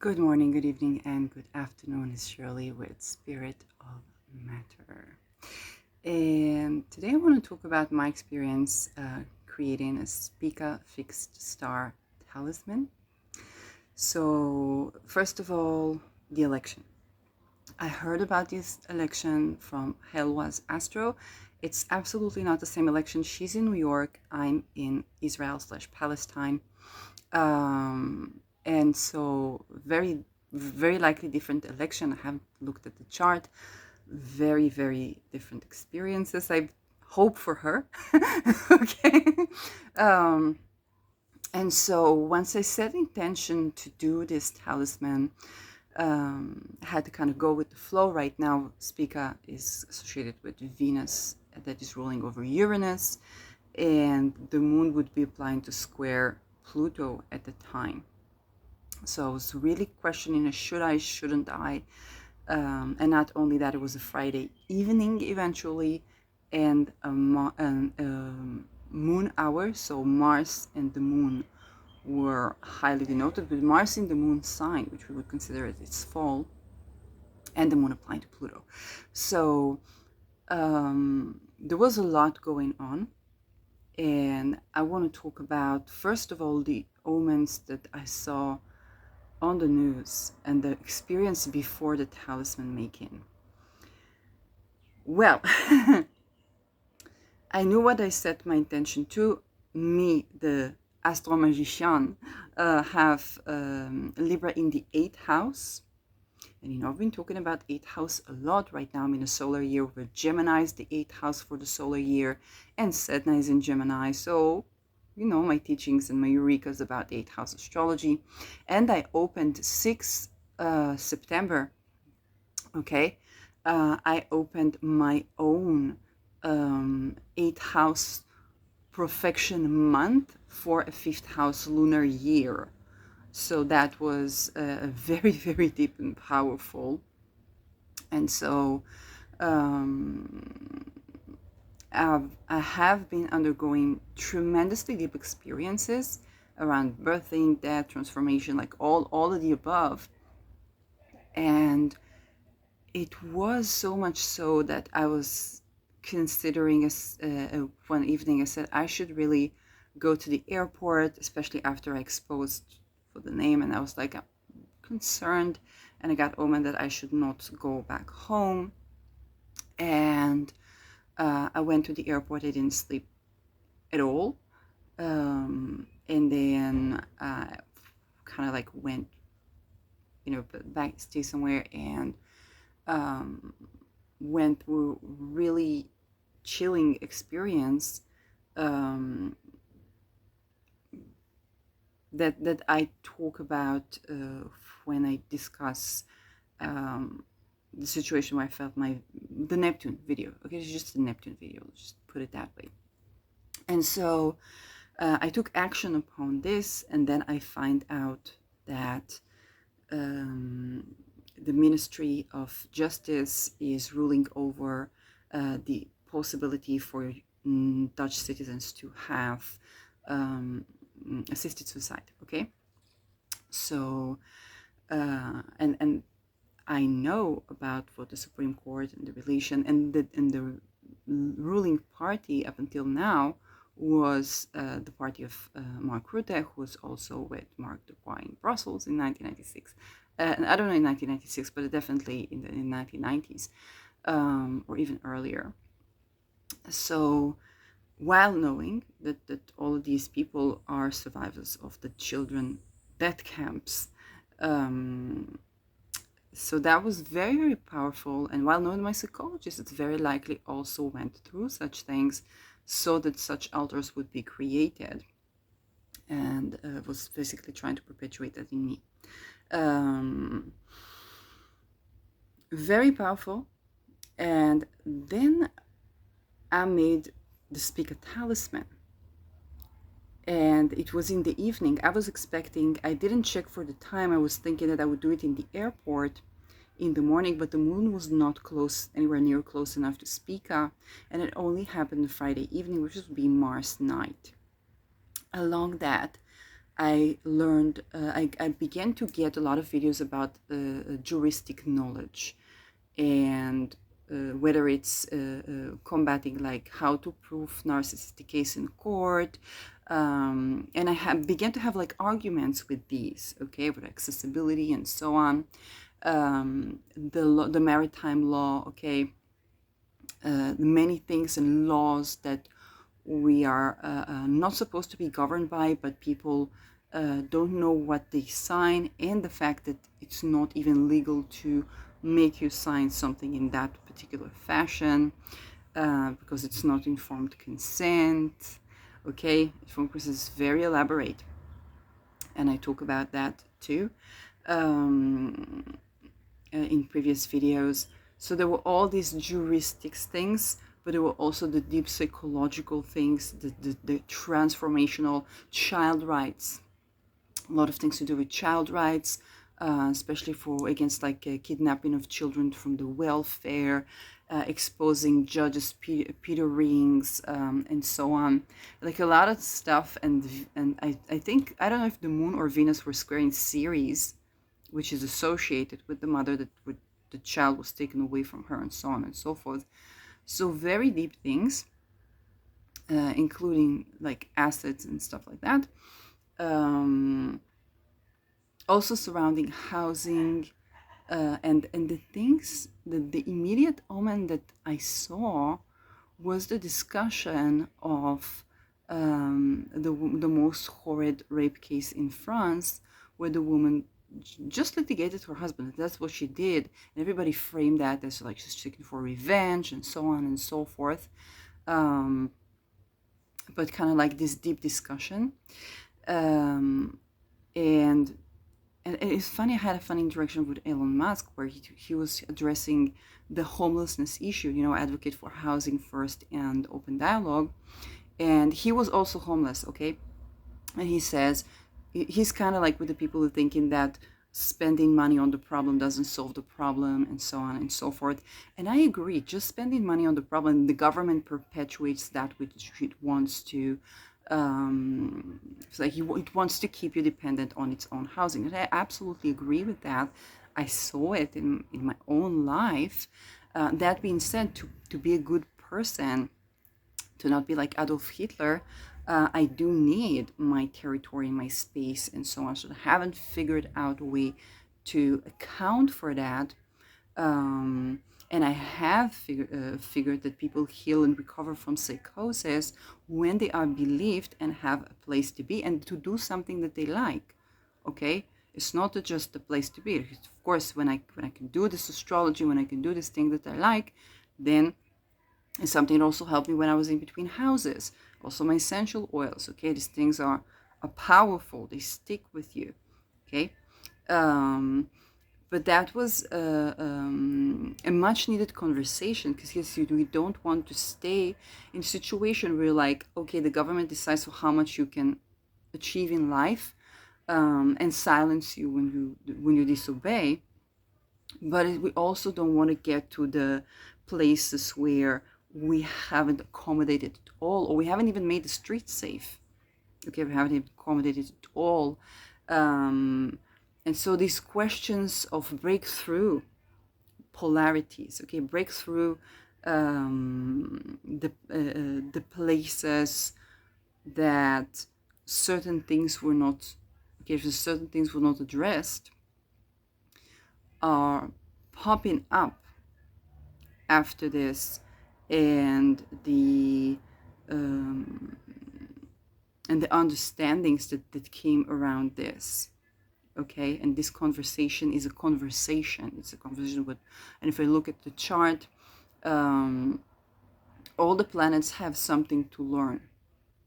Good morning, good evening, and good afternoon. It's Shirley with Spirit of Matter. And today I want to talk about my experience creating a spica fixed star talisman. So, first of all, the election. I heard about this election from Helwa's Astro. It's absolutely not the same election. She's in New York. I'm in Israel/Palestine. And so very likely different election. I haven't looked at the chart. Very different experiences. I hope for her. Okay. um, and so once I set intention to do this talisman, I had to kind of go with the flow. Right now spica is associated with Venus that is ruling over Uranus, and the moon would be applying to square Pluto at the time. So I was really questioning, should I, shouldn't I? And not only that, it was a Friday evening eventually, and moon hour. So Mars and the moon were highly denoted, with Mars in the moon sign, which we would consider as its fall, and the moon applying to Pluto. So there was a lot going on. And I want to talk about, first of all, the omens that I saw on the news and the experience before the talisman making. Well, I knew what I set my intention to. Me, the astro magician, have Libra in the 8th house. And I've been talking about 8th house a lot right now. I'm in a solar year where Gemini is the 8th house for the solar year, and Sedna is in Gemini. So, my teachings and my eurekas about 8th house astrology. And I opened 6 September. Okay. I opened my own 8th house perfection month for a 5th house lunar year. So that was very deep and powerful. And so I have been undergoing tremendously deep experiences around birthing, death, transformation, like all of the above. And it was so much so that I was considering, one evening I said I should really go to the airport, especially after I exposed for the name. And I was like, I'm concerned, and I got omen that I should not go back home. And I went to the airport. I didn't sleep at all. And then kind of like went, back, stay somewhere, and went through really chilling experience that I talk about when I discuss the situation where I felt the Neptune video. Okay, it's just a Neptune video. Let's just put it that way. And so I took action upon this, and then I find out that the Ministry of Justice is ruling over the possibility for Dutch citizens to have assisted suicide. Okay, so and I know about what the Supreme Court and the relation and the ruling party up until now was the party of Mark Rutte, who was also with Mark Dubois in Brussels in 1996. And I don't know in 1996, but definitely in the 1990s, or even earlier. So while knowing that all of these people are survivors of the children death camps, so that was very powerful. And while knowing my psychologist, it's very likely also went through such things so that such altars would be created, and was basically trying to perpetuate that in me. Very powerful. And then I made the spica talisman, and it was in the evening. I was expecting, I didn't check for the time. I was thinking that I would do it in the airport in the morning, but the moon was not anywhere near close enough to spica, and it only happened Friday evening, which would be Mars night. Along that, I learned, I began to get a lot of videos about juristic knowledge, and whether it's combating, like how to prove narcissistic case in court, and I began to have like arguments with these, okay, with accessibility and so on, the maritime law, okay, many things and laws that we are not supposed to be governed by, but people don't know what they sign, and the fact that it's not even legal to make you sign something in that particular fashion, because it's not informed consent. Okay, informed consent is very elaborate, and I talk about that too in previous videos. So there were all these juristics things, but there were also the deep psychological things, the transformational child rights, a lot of things to do with child rights, especially for against like kidnapping of children from the welfare, exposing judges' Peter rings, and so on. Like a lot of stuff, and I think, I don't know if the Moon or Venus were square in Ceres, which is associated with the mother that the child was taken away from her, and so on and so forth. So very deep things, including like assets and stuff like that. Also surrounding housing, and the things, the immediate omen that I saw was the discussion of the most horrid rape case in France, where the woman just litigated her husband. That's what she did, and everybody framed that as like she's seeking for revenge and so on and so forth. But kind of like this deep discussion, and it's funny, I had a funny interaction with Elon Musk where he was addressing the homelessness issue, you know, advocate for housing first and open dialogue. And he was also homeless, okay? And he says, he's kind of like with the people who are thinking that spending money on the problem doesn't solve the problem, and so on and so forth. And I agree, just spending money on the problem, the government perpetuates that which it wants to. It's like it wants to keep you dependent on its own housing. And I absolutely agree with that. I saw it in my own life. That being said, to be a good person, to not be like Adolf Hitler, I do need my territory, my space, and so on. So I haven't figured out a way to account for that. And I have figured that people heal and recover from psychosis when they are believed and have a place to be and to do something that they like. Okay, it's not just a place to be. Of course, when I can do this astrology, when I can do this thing that I like, then it's something that also helped me when I was in between houses. Also, my essential oils. Okay, these things are powerful. They stick with you. Okay. But that was a much needed conversation, because yes, we don't want to stay in a situation where like, okay, the government decides for how much you can achieve in life, and silence you when you disobey. But we also don't want to get to the places where we haven't accommodated at all, or we haven't even made the streets safe. Okay, we haven't even accommodated at all. And so these questions of breakthrough polarities, okay, breakthrough the places that certain things were not, okay, if certain things were not addressed, are popping up after this, and the understandings that came around this. Okay, and this conversation is a conversation. It's a conversation with, and if I look at the chart, all the planets have something to learn.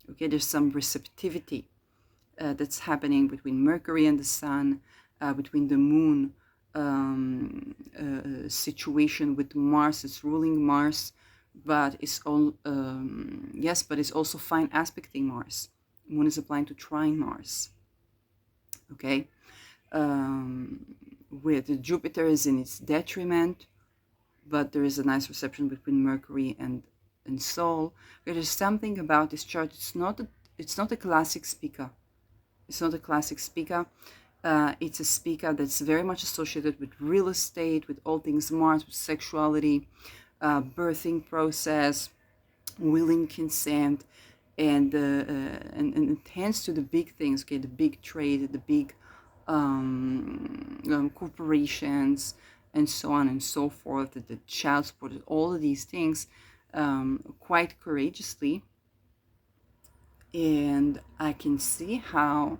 Okay, there's some receptivity that's happening between Mercury and the Sun, between the Moon situation with Mars. It's ruling Mars, but it's all yes, but it's also fine aspecting Mars. Moon is applying to trine Mars. Okay. With Jupiter is in its detriment, but there is a nice reception between Mercury and Sol. There is something about this chart. It's not a classic spica. It's not a classic spica. It's a spica that's very much associated with real estate, with all things Mars, with sexuality, birthing process, willing consent, and it tends to the big things, okay, the big trade, the big corporations, and so on and so forth, the child support, all of these things, quite courageously. And I can see how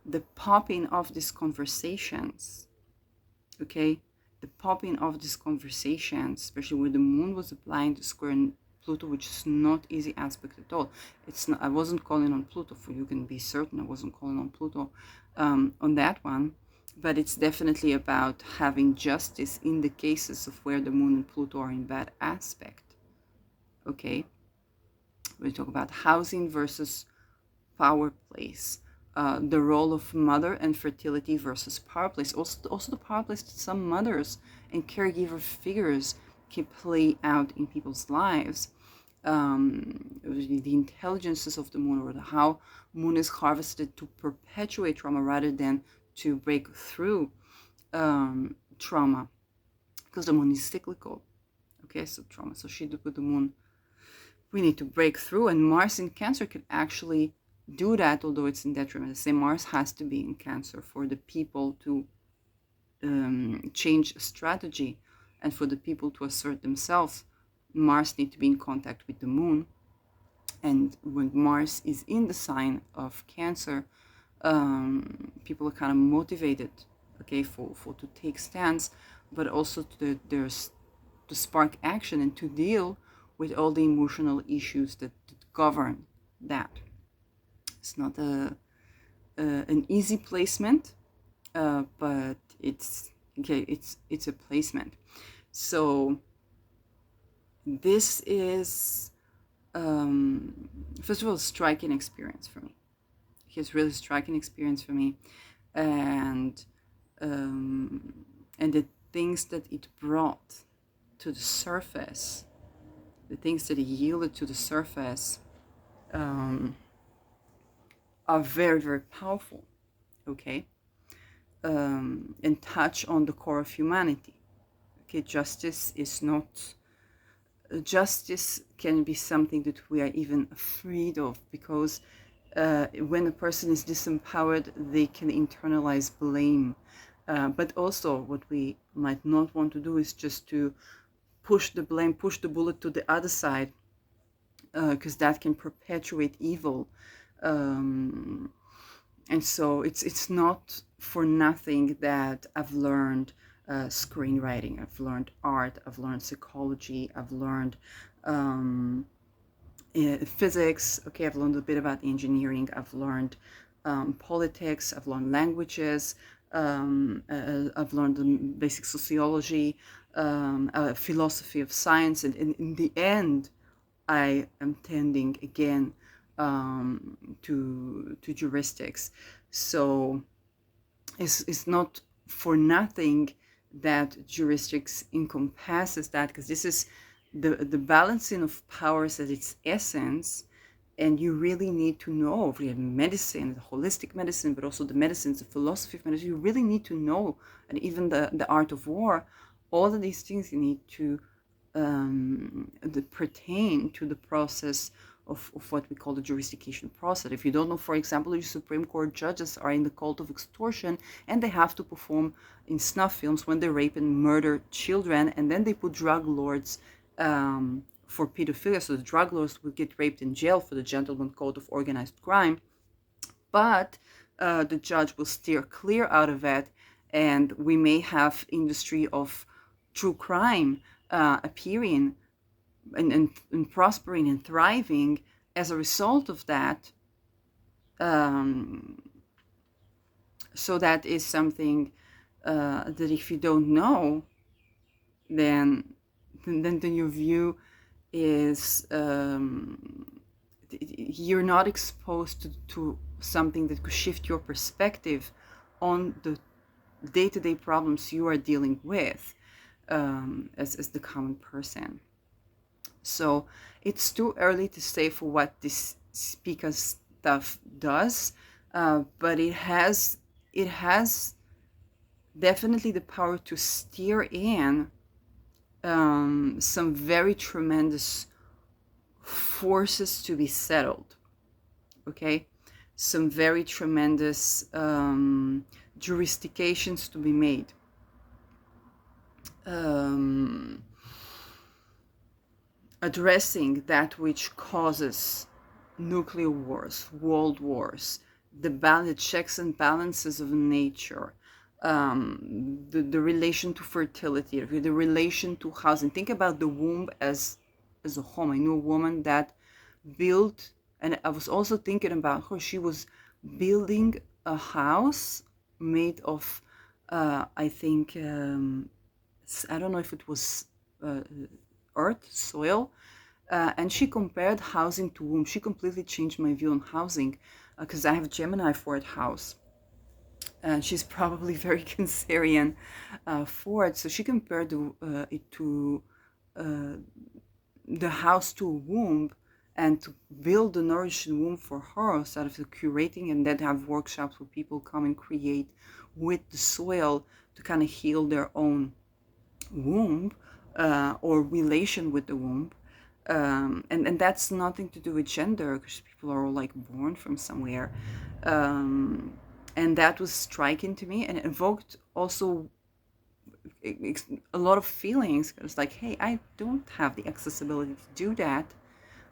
the popping of these conversations, okay, the popping of these conversations, especially where the moon was applying to square Pluto, which is not easy aspect at all. It's not, I wasn't calling on Pluto, for you can be certain I wasn't calling on Pluto on that one, but it's definitely about having justice in the cases of where the moon and Pluto are in bad aspect. Okay, we talk about housing versus power place, the role of mother and fertility versus power place. Also the power place that some mothers and caregiver figures can play out in people's lives. The intelligences of the moon, or how moon is harvested to perpetuate trauma rather than to break through trauma, because the moon is cyclical. Okay, so trauma associated with the moon, we need to break through, and Mars in Cancer could actually do that, although it's in detriment. Say Mars has to be in Cancer for the people to change strategy, and for the people to assert themselves. Mars need to be in contact with the moon, and when Mars is in the sign of Cancer, people are kind of motivated, okay, for to take stands, but also to spark action and to deal with all the emotional issues that govern that. It's not an easy placement, but it's okay. It's a placement. So this is first of all a striking experience for me. It's really striking experience for me, and the things that it brought to the surface, the things that it yielded to the surface, are very, very powerful, okay, and touch on the core of humanity. Okay, justice is not, justice can be something that we are even afraid of, because when a person is disempowered, they can internalize blame. But also what we might not want to do is just to push the blame, push the bullet to the other side, because that can perpetuate evil. And so it's not for nothing that I've learned screenwriting, I've learned art, I've learned psychology, I've learned physics, okay, I've learned a bit about engineering, I've learned politics, I've learned languages, I've learned basic sociology, philosophy of science, and in the end, I am tending again to heuristics. So it's not for nothing that heuristics encompasses that, because this is the balancing of powers at its essence. And you really need to know, we have medicine, the holistic medicine, but also the medicines, the philosophy of medicine, you really need to know, and even the art of war, all of these things you need to pertain to the process of what we call the jurisdiction process. If you don't know, for example, your Supreme Court judges are in the cult of extortion, and they have to perform in snuff films when they rape and murder children, and then they put drug lords for pedophilia, so the drug lords would get raped in jail for the gentleman code of organized crime, but the judge will steer clear out of it, and we may have industry of true crime appearing and prospering and thriving as a result of that. So that is something that if you don't know, then your view is you're not exposed to something that could shift your perspective on the day-to-day problems you are dealing with as the common person. So it's too early to say for what this spica stuff does. but it has definitely the power to steer in some very tremendous forces to be settled. Okay, some very tremendous jurisdictions to be made. Um, Addressing that which causes nuclear wars, world wars, the checks and balances of nature, the relation to fertility, the relation to housing. Think about the womb as a home. I knew a woman that built, and I was also thinking about her. She was building a house made of, I think, I don't know if it was uh, earth, soil, and she compared housing to womb. She completely changed my view on housing because I have Gemini for it house. And she's probably very Cancerian for it. So she compared it to uh, the house to a womb, and to build a nourishing womb for her instead of curating, and then have workshops where people come and create with the soil to kind of heal their own womb or relation with the womb. And that's nothing to do with gender, because people are all like born from somewhere. Um, and that was striking to me, and it evoked also a lot of feelings. It's like, hey, I don't have the accessibility to do that.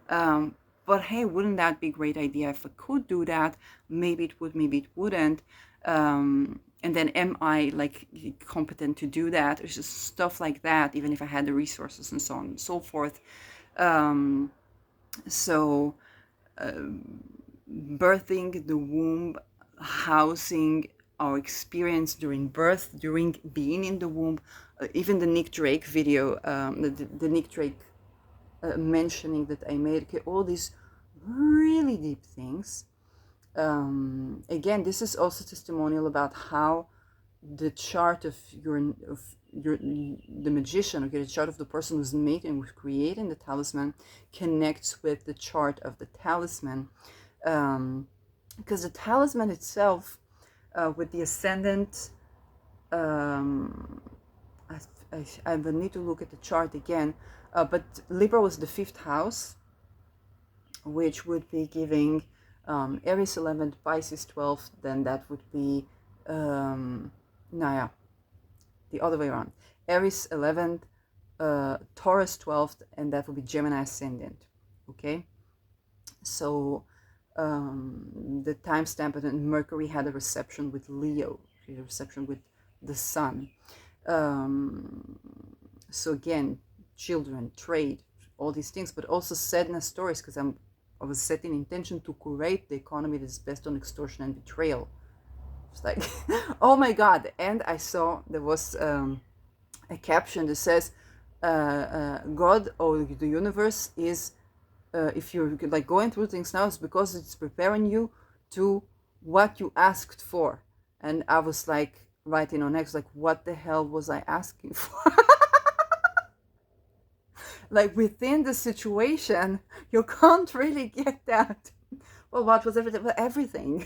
Um, but hey, wouldn't that be a great idea if I could do that? Maybe it would, maybe it wouldn't. And then am I like competent to do that? It's just stuff like that, even if I had the resources and so on and so forth. Um, so birthing, the womb, housing, our experience during birth, during being in the womb, even the Nick Drake video, the Nick Drake mentioning that I made, okay, all these really deep things. Again, this is also testimonial about how the chart of your the magician, okay, the chart of the person who's making, who's creating the talisman, connects with the chart of the talisman, because the talisman itself, with the ascendant, um, I will need to look at the chart again, but Libra was the 5th house, which would be giving Aries 11th, Pisces 12th, then that would be, yeah, the other way around. Aries 11th, Taurus 12th, and that would be Gemini ascendant. Okay, so the timestamp, and Mercury had a reception with Leo, a reception with the Sun. So again, children, trade, all these things, but also sadness stories, because I was setting intention to curate the economy that is based on extortion and betrayal. It's like, oh my God. And I saw there was a caption that says, God or the universe is, if you're like going through things now, it's because it's preparing you to what you asked for. And I was like writing on X, like, what the hell was I asking for? Like, within the situation, you can't really get that. Well, what was everything? Well, everything.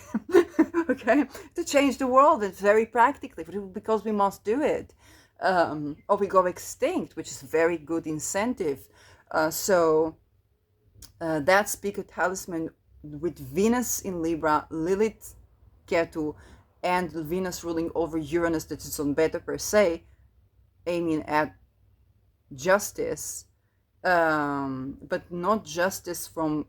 Okay, to change the world. It's very practically, because we must do it, or we go extinct, which is very good incentive. So that spica talisman with Venus in Libra, Lilith, Ketu, and Venus ruling over Uranus, that is on Beta per se, aiming at justice, but not justice from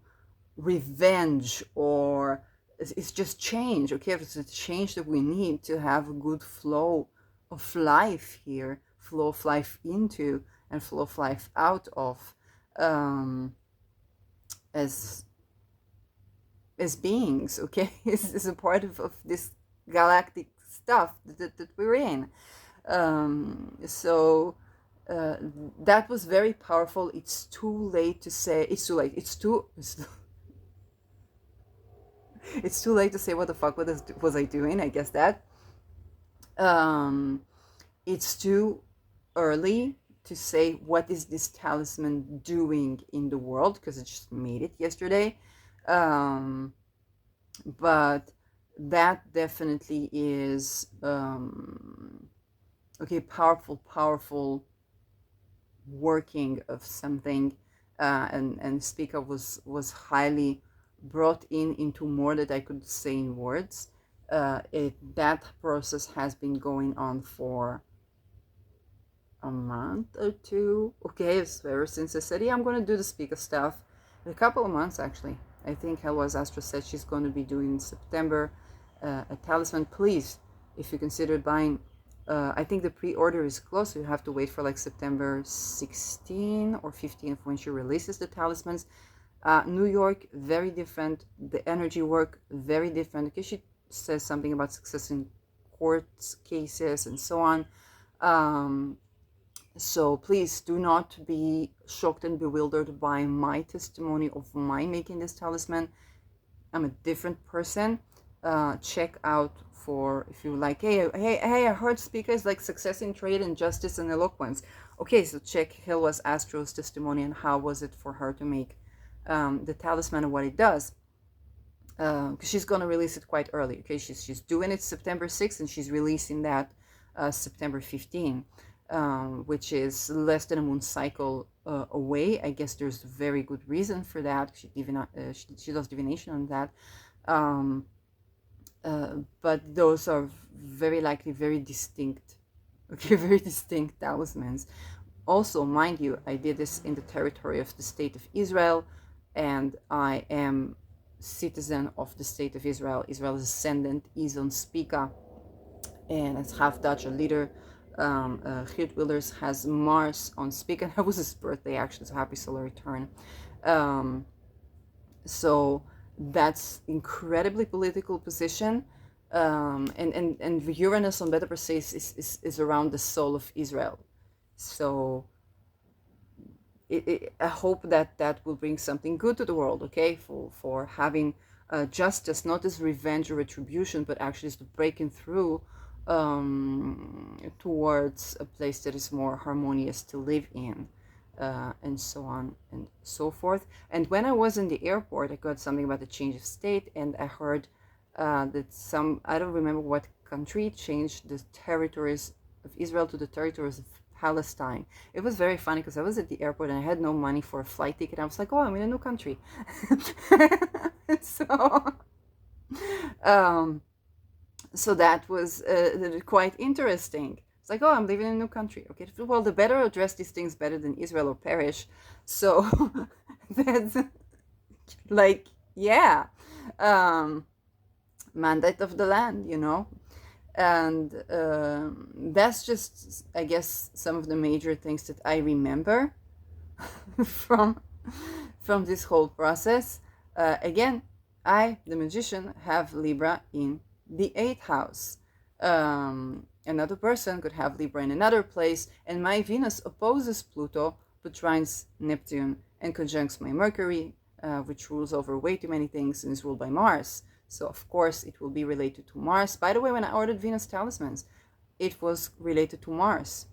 revenge, or it's just change. Okay, it's a change that we need to have a good flow of life here, flow of life into and flow of life out of, as beings. Okay, is a part of this galactic stuff that we're in. So that was very powerful. It's too late to say. It's too late. It's too late to say what the fuck was I doing. I guess that. It's too early to say what is this talisman doing in the world, because I just made it yesterday. But that definitely is okay, powerful working of something, and speaker was highly brought in into more that I could say in words. That process has been going on for a month or two. Okay, it's ever since I said, yeah, I'm going to do the speaker stuff. In a couple of months, actually. I think Helwas Astro said she's going to be doing in September a talisman. Please, if you consider buying, I think the pre-order is close, so you have to wait for like September 16 or 15th when she releases the talismans. New York, very different. The energy work, very different. Because she says something about success in court cases and so on. So please do not be shocked and bewildered by my testimony of my making this talisman. I'm a different person. Check out for, if you like, hey, I heard speakers like success in trade and justice and eloquence. Okay, so check Hilwa's Astro's testimony and how was it for her to make the talisman and what it does. Because she's going to release it quite early. Okay, she's doing it September 6th and she's releasing that September 15th. Which is less than a moon cycle away. I guess there's a very good reason for that. She does divination on that. But those are very likely very distinct, okay, very distinct talismans. Also, mind you, I did this in the territory of the State of Israel, and I am citizen of the State of Israel. Israel's ascendant is on Spica, and it's half Dutch, a leader. Geert Wilders has Mars on Spica. That was his birthday, actually, so happy solar return. So that's incredibly political position. And Uranus on Beta Perseus is around the soul of Israel. So I hope that will bring something good to the world, okay? For having justice, not as revenge or retribution, but actually as the breaking through towards a place that is more harmonious to live in, and so on and so forth. And when I was in the airport, I got something about the change of state, and I heard that I don't remember what country changed the territories of Israel to the territories of Palestine. It was very funny because I was at the airport and I had no money for a flight ticket. I was like, oh, I'm in a new country. So so that was quite interesting. It's like, oh, I'm living in a new country. Okay, well, the better address these things better than Israel or perish. So that's like, yeah, mandate of the land, you know. And that's just, I guess, some of the major things that I remember from this whole process. Again, I, the magician, have Libra in the 8th house. Another person could have Libra in another place, and my Venus opposes Pluto, but trines Neptune and conjuncts my Mercury, which rules over way too many things and is ruled by Mars. So of course it will be related to Mars. By the way, when I ordered Venus talismans, it was related to Mars,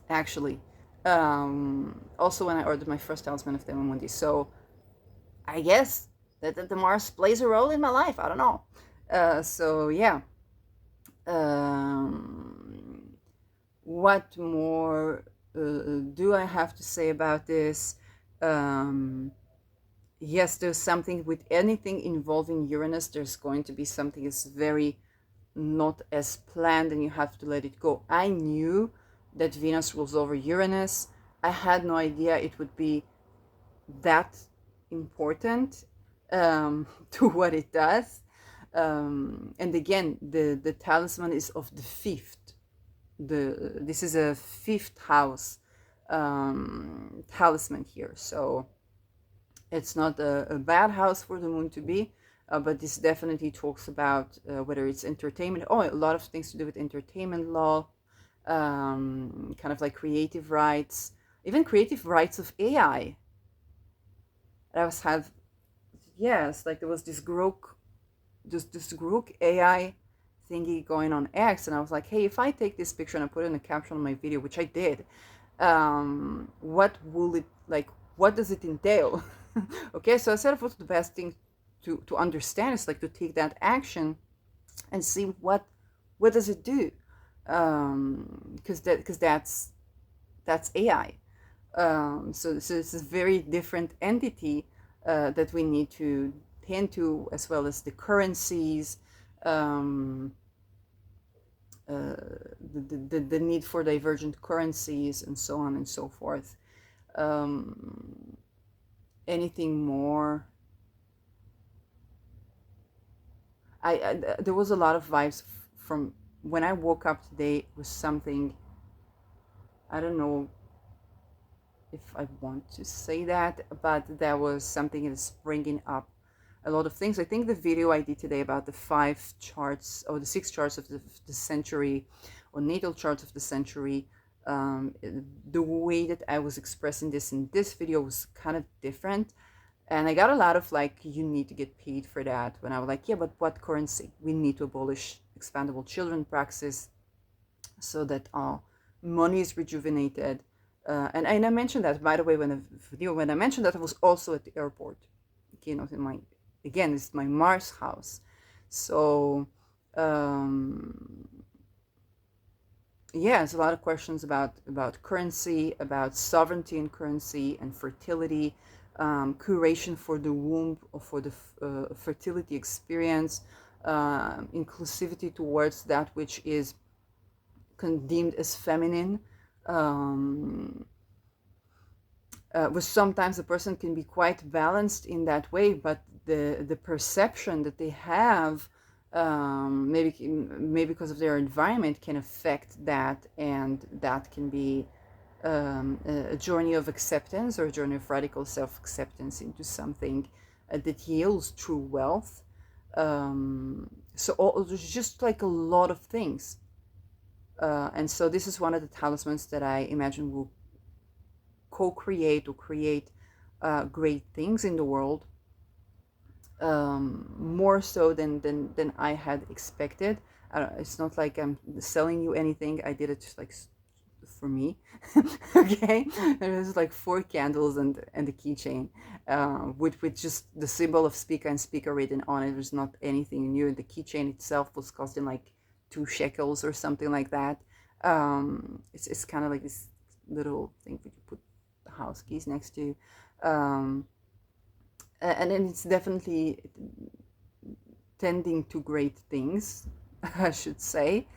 actually. Also when I ordered my first talisman of Mundi. So I guess that the Mars plays a role in my life. I don't know. So yeah. What more do I have to say about this? Yes, there's something with anything involving Uranus. There's going to be something that's very not as planned, and you have to let it go. I knew that Venus rules over Uranus. I had no idea it would be that important to what it does. And again, the talisman is of the 5th. This is a 5th house talisman here, so it's not a bad house for the moon to be, but this definitely talks about whether it's entertainment. Oh, a lot of things to do with entertainment law, kind of like creative rights, even creative rights of AI. Like there was this Grok AI thingy going on X, and I was like, hey, if I take this picture and I put it in a caption on my video, which I did, what does it entail? Okay, so I said, what's the best thing to understand. It's like to take that action and see what does it do, because that's AI. So it's a very different entity that we need to tend to, as well as the currencies, um, the need for divergent currencies, and so on and so forth. Um, Anything more? There was a lot of vibes from when I woke up today with something. I don't know if I want to say that, but that was something that's bringing up a lot of things. I think the video I did today about the 5 charts or the 6 charts of the century, or natal charts of the century, the way that I was expressing this in this video was kind of different. And I got a lot of like, you need to get paid for that. When I was like, yeah, but what currency? We need to abolish expandable children praxis so that money is rejuvenated. And I mentioned that, by the way, when I mentioned that, I was also at the airport. You know, again, it's my Mars house. So, yeah, there's a lot of questions about currency, about sovereignty and currency and fertility, curation for the womb or for the fertility experience, inclusivity towards that which is condemned as feminine. But sometimes a person can be quite balanced in that way, but the perception that they have, maybe because of their environment, can affect that, and that can be a journey of acceptance, or a journey of radical self-acceptance into something that yields true wealth. So there's just like a lot of things. And so this is one of the talismans that I imagine will co-create or create great things in the world, more so than I had expected. It's not like I'm selling you anything. I did it just like for me. Okay, there's like 4 candles and the keychain, with just the symbol of spica and spica written on it. There's not anything new. The keychain itself was costing like 2 shekels or something like that. It's kind of like this little thing that you put the house keys next to, and it's definitely tending to great things, I should say.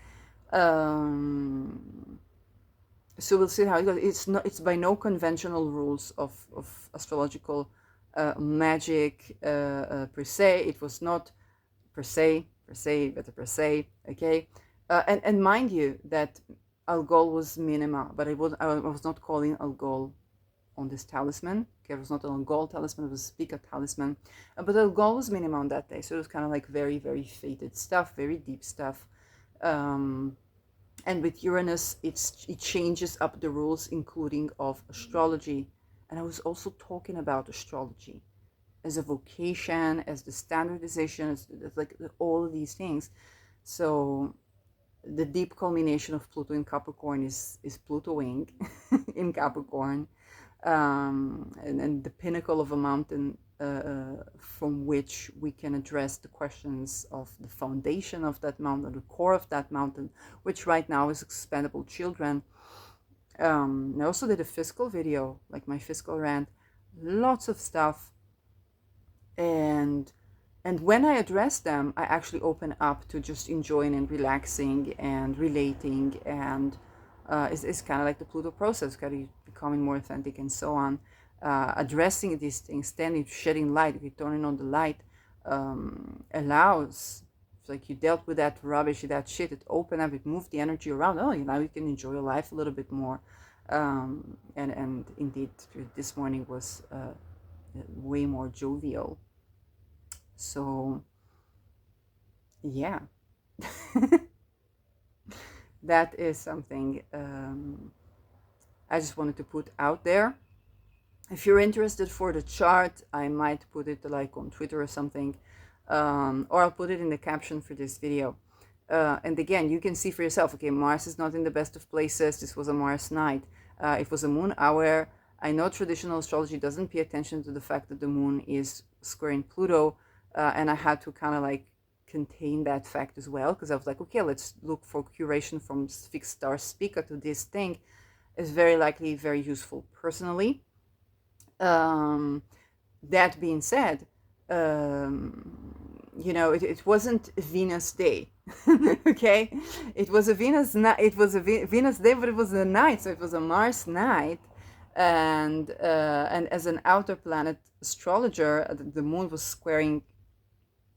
So we'll see how it goes. It's by no conventional rules of astrological magic per se. It was not per se, but per se. Okay, and mind you that Algol was minima, but I was not calling Algol on this talisman. Okay, it was not an Algol talisman, it was a spica talisman. But Algol was minima on that day, so it was kind of like very, very fated stuff, very deep stuff. And with Uranus, it changes up the rules, including of astrology. And I was also talking about astrology as a vocation, as the standardization, as like all of these things. So the deep culmination of Pluto in Capricorn is Plutoing in Capricorn, and the pinnacle of a mountain from which we can address the questions of the foundation of that mountain, the core of that mountain, which right now is expendable children. I also did a fiscal video, like my fiscal rant, lots of stuff, and when I address them, I actually open up to just enjoying and relaxing and relating, and it's kind of like the Pluto process, kind of becoming more authentic and so on. Addressing these things, standing, shedding light, returning on the light, allows, it's like you dealt with that rubbish, that shit, it opened up, it moved the energy around. Oh, now you can enjoy your life a little bit more. And indeed, this morning was way more jovial. So, yeah, that is something I just wanted to put out there. If you're interested for the chart, I might put it like on Twitter or something, or I'll put it in the caption for this video. And again, you can see for yourself, okay, Mars is not in the best of places. This was a Mars night. It was a moon hour. I know traditional astrology doesn't pay attention to the fact that the moon is squaring Pluto. and I had to kind of like contain that fact as well, because I was like, okay, let's look for curation from fixed star spica to this thing is very likely very useful personally. um, that being said, it wasn't a Venus day. Okay, it was a Venus night. It was a Venus day, but it was a night, so it was a Mars night. And as an outer planet astrologer, the moon was squaring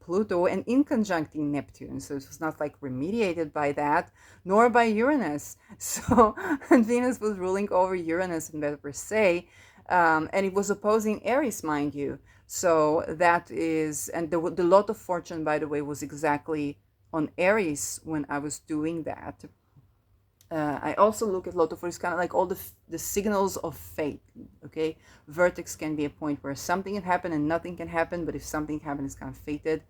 Pluto and in conjuncting Neptune. So it was not like remediated by that, nor by Uranus. So, and Venus was ruling over Uranus in better per se. And it was opposing Aries, mind you. So that is, and the lot of fortune, by the way, was exactly on Aries when I was doing that. I also look at lot of it's kind of like all the signals of fate. Okay, vertex can be a point where something can happen and nothing can happen, but if something happens, it's kind of fated.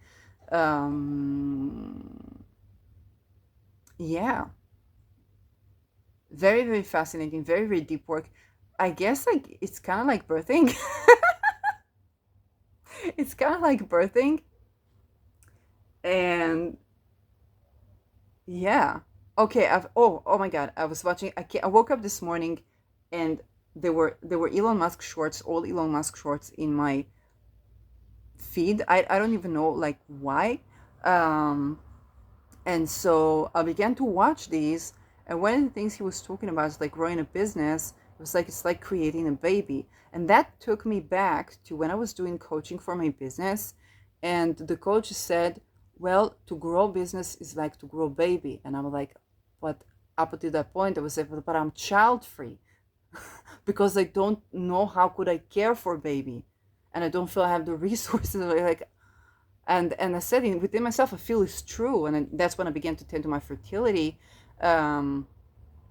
Yeah, very very fascinating, very very deep work. I guess like it's kind of like birthing. It's kind of like birthing, and yeah. Okay. Oh my God. I was watching. I woke up this morning, and there were Elon Musk shorts, all Elon Musk shorts in my feed. I don't even know like why. Um, and so I began to watch these, and one of the things he was talking about is like growing a business. It was like it's like creating a baby, and that took me back to when I was doing coaching for my business, and the coach said, "Well, to grow business is like to grow baby," and I'm like, "But up to that point, I was like, but I'm child free because I don't know how could I care for baby, and I don't feel I have the resources." Like, and I said within myself, I feel it's true, and that's when I began to tend to my fertility,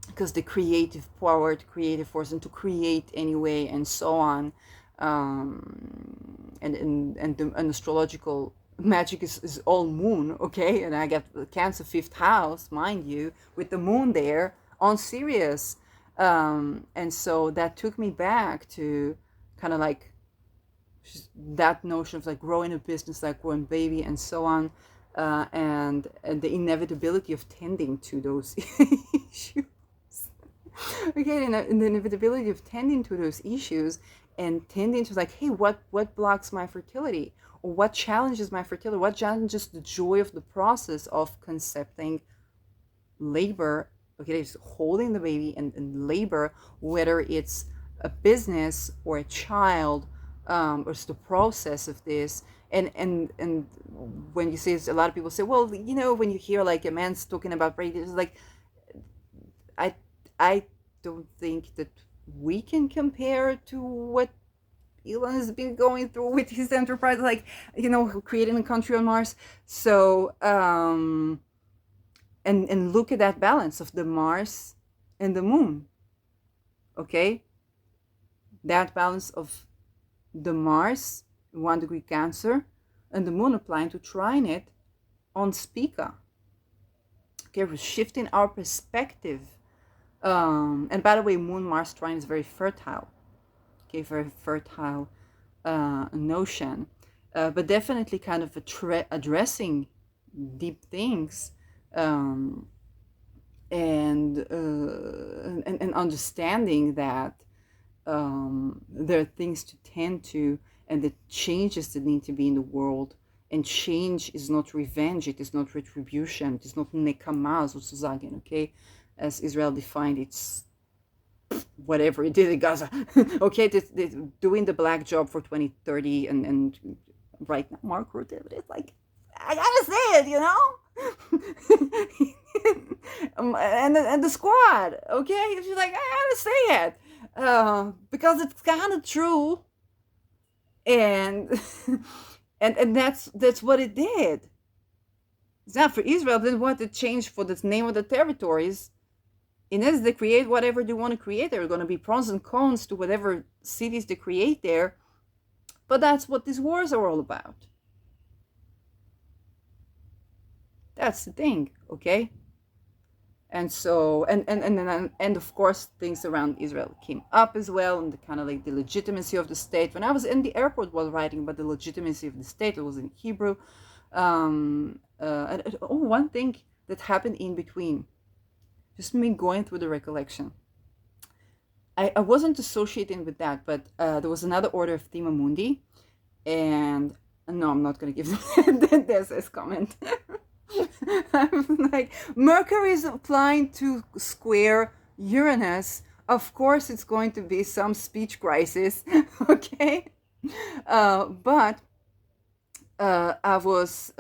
because the creative power, the creative force, and to create anyway, and so on, and an astrological magic is all moon, okay, and I got Cancer fifth house, mind you, with the moon there on Sirius, and so that took me back to kind of like that notion of like growing a business, like growing baby, and so on, and the inevitability of tending to those issues. Okay, and the inevitability of tending to those issues and tending to like, hey, what blocks my fertility, or what challenges my fertility, what challenges the joy of the process of concepting, labor, okay, it's holding the baby and labor, whether it's a business or a child, or it's the process of this. And when you say, a lot of people say, well, when you hear like a man's talking about pregnancy, it's like, I I don't think that we can compare to what Elon has been going through with his enterprise, like, creating a country on Mars. So, and look at that balance of the Mars and the moon. Okay, that balance of the Mars 1 degree Cancer and the moon applying to trine it on Spica. Okay, we're shifting our perspective. And by the way, moon Mars trine is very fertile. Okay, very fertile notion, but definitely kind of addressing deep things, um, and understanding that there are things to tend to, and the changes that need to be in the world. And change is not revenge, it is not retribution, it is not nekama, sozusagen, okay? As Israel defined, it's whatever it did in Gaza. Okay, doing the black job for 2030, and right now, Mark Rutte, it's like, I gotta say it, and the squad, okay? She's like, I gotta say it, because it's kind of true, and and that's what it did. It's not for Israel. Then what it changed for the name of the territories. In essence, they create whatever they want to create. There are going to be pros and cons to whatever cities they create there, but that's what these wars are all about. That's the thing, okay? And so and of course things around Israel came up as well, and the kind of like the legitimacy of the state. When I was in the airport while writing about the legitimacy of the state, it was in Hebrew. One thing that happened in between, just me going through the recollection. I wasn't associating with that, but there was another order of Thema Mundi, and no, I'm not going to give this comment. I'm like, Mercury is applying to square Uranus. Of course, it's going to be some speech crisis, okay? But I was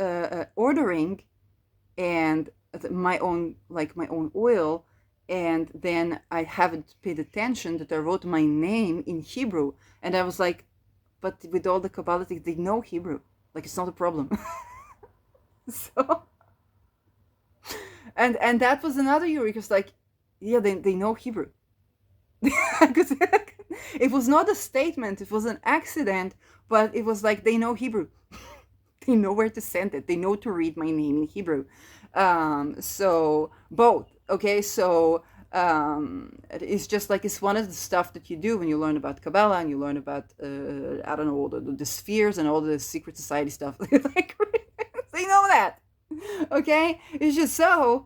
ordering and my own oil, and then I haven't paid attention that I wrote my name in Hebrew, and I was like, but with all the Kabbalistic, they know Hebrew, like it's not a problem. So and that was another eureka. It's like, yeah, they know Hebrew. Because it was not a statement, it was an accident, but it was like they know Hebrew. They know where to send it. They know to read my name in Hebrew. So both. Okay, so it's just like it's one of the stuff that you do when you learn about Kabbalah and you learn about I don't know, all the spheres and all the secret society stuff. Like, they know that. Okay, it's just so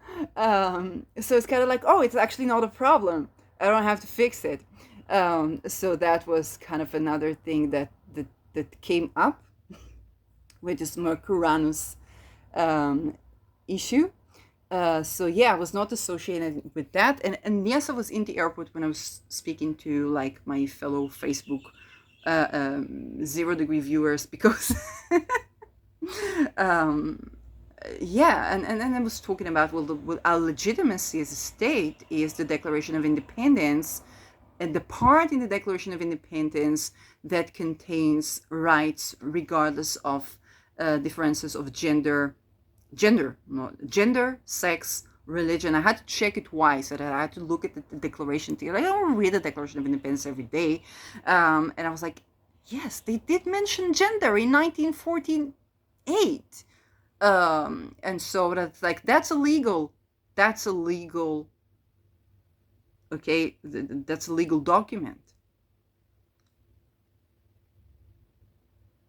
it's kind of like, oh, it's actually not a problem. I don't have to fix it. So that was kind of another thing that came up with this Mercuranus issue. So yeah, I was not associated with that, and yes, I was in the airport when I was speaking to like my fellow Facebook 0 degree viewers, because yeah, and I was talking about, well, our legitimacy as a state is the Declaration of Independence, and the part in the Declaration of Independence that contains rights regardless of differences of gender, sex, religion. I had to check it twice, and I had to look at the declaration. I don't read the Declaration of Independence every day, and I was like, yes, they did mention gender in 1948, and so that's illegal. That's illegal. Okay, that's a legal document.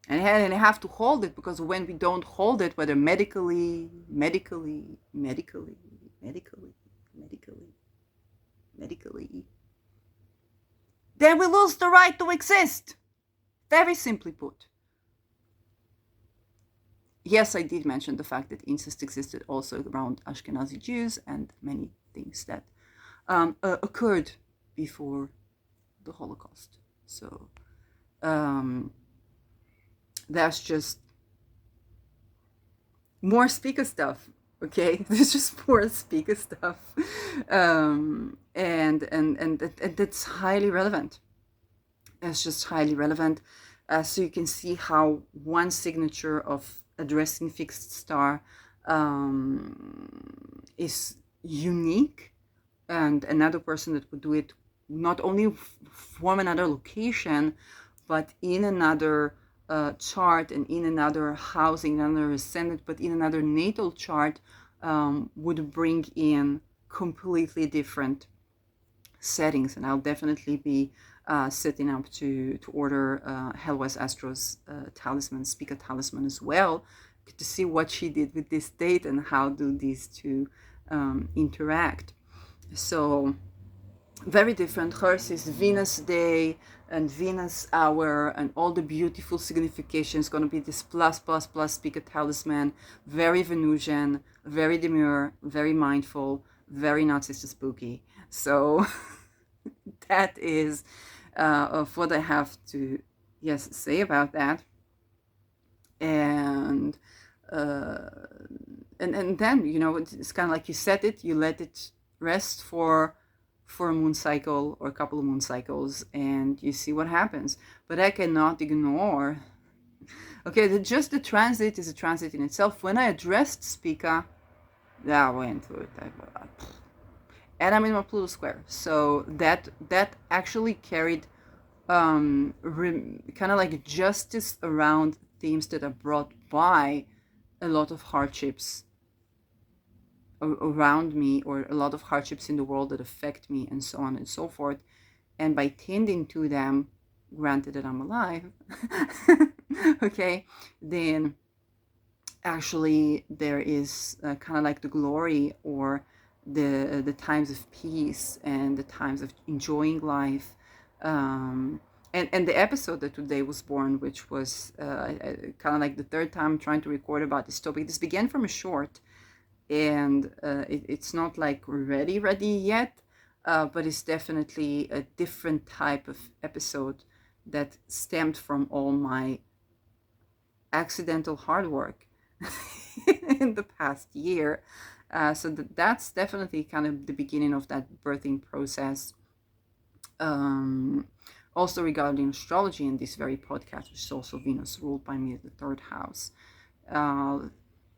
And I have to hold it, because when we don't hold it, whether medically, then we lose the right to exist. Very simply put. Yes, I did mention the fact that incest existed also around Ashkenazi Jews and many things that occurred before the Holocaust. So that's just more spica stuff. Okay, there's just more spica stuff, and that's highly relevant. It's just highly relevant. So you can see how one signature of addressing fixed star is unique, and another person that would do it not only from another location, but in another chart and in another housing, another ascendant, but in another natal chart, would bring in completely different settings. And I'll definitely be setting up to order Hellwise Astro's talisman, spica talisman as well, to see what she did with this date and how do these two interact. So very different. Hers is Venus day and Venus hour and all the beautiful significations. Going to be this plus spica talisman, very Venusian, very demure, very mindful, very not sister spooky. So that is of what I have to say about that. And then, you know, it's kind of like you set it, you let it rest for a moon cycle or a couple of moon cycles, and you see what happens. But I cannot ignore, okay, just the transit is a transit in itself. When I addressed Spica, I went through it. And I'm in my Pluto square, so that actually carried kind of like justice around themes that are brought by a lot of hardships around me, or a lot of hardships in the world that affect me, and so on and so forth. And by tending to them, granted that I'm alive, okay, then actually there is kind of like the glory, or the times of peace and the times of enjoying life. And the episode that today was born, which was kind of like the third time trying to record about this topic. This began from a short, and it's not like ready yet, but it's definitely a different type of episode that stemmed from all my accidental hard work in the past year. So that's definitely kind of the beginning of that birthing process. Also regarding astrology in this very podcast, which is also Venus ruled by me at the third house.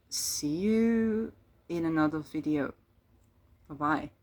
See you in another video. Bye bye.